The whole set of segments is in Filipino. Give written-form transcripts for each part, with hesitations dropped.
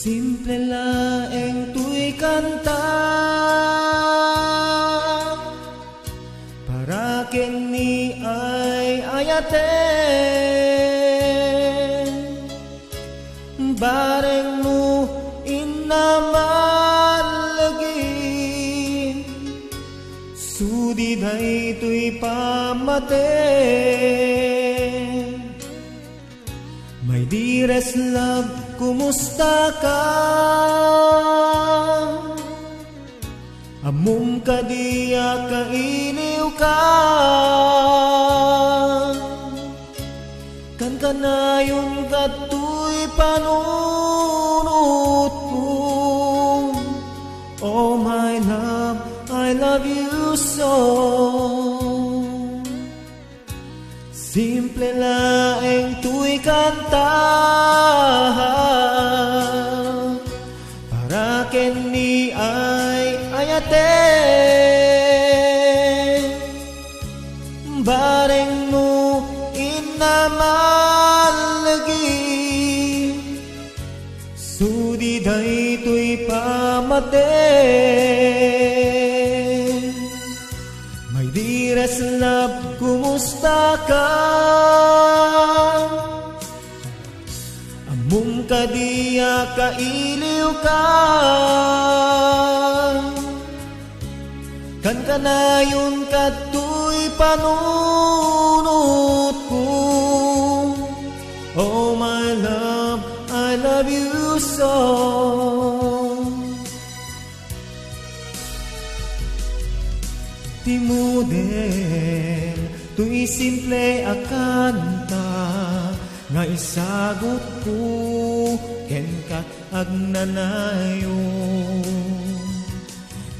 Simple laeng tuy kanta para ken ni ay ayaten bareng mo inaman lagi sudi day tuy pamaten. My dearest love, kumusta ka? Amom ka diya kailiw ka. Kan kanayon kato'y panunot ko. Oh my love, I love you so. Simple laeng tuy kanta para ken ni ay ayaten bareng mo inaman lagi sudi day tuy pamaten. My dearest love, kumusta ka? Amom ka diya kailiw ka. Kan kanayon kato'y panunot ko. Oh my love, I love you so. Timudel, tuy simple akanta nga isagot ko ken kat agnanayon.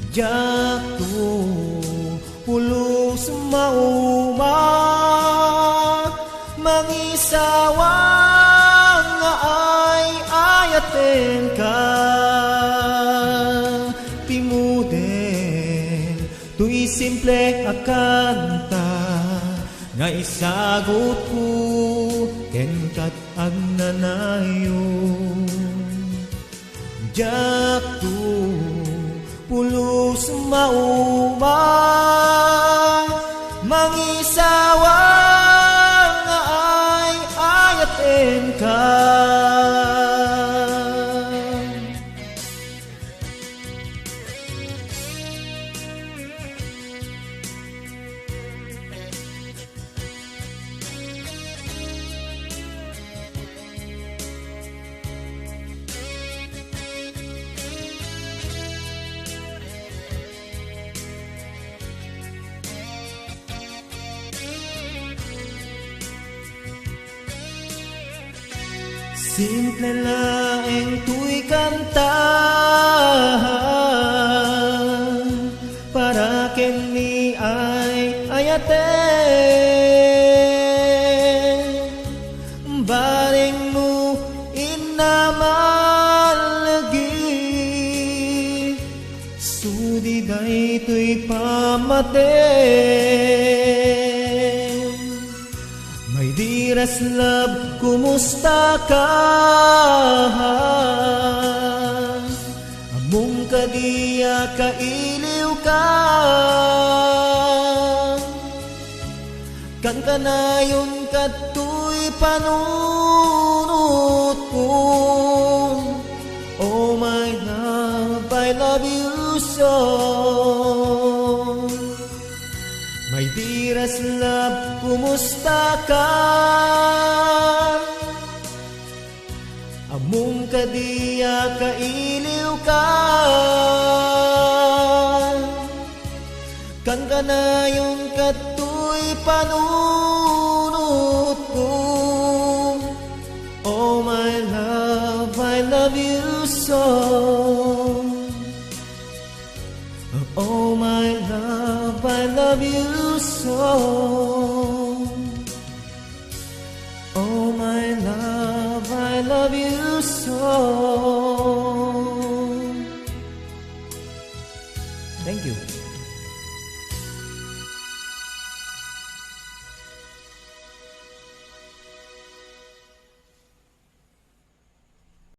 Diyak to pulos mauma mangisawa nga ay ayaten ka. Timudel, tuy simple akanta nga isagot ko ken kat agnanayon. Diyak to pulos mauma mangisawa nga ay ayaten ka. Simple laeng tuy kanta para ken ni ay ayaten bareng mo inaman lagi sudi day tuy pamaten. My dearest love, kumusta ka? Amom ka diya kailiw ka. Kan kanayon kato'y panunot ko. Oh my love, I love you so. My dearest love, kumusta ka? Amom ka diya kailiw ka. Kan kanayon kato'y panunot ko. Oh my love, I love you so. Oh my love, I love you so. Oh my love, I love you so. Thank you.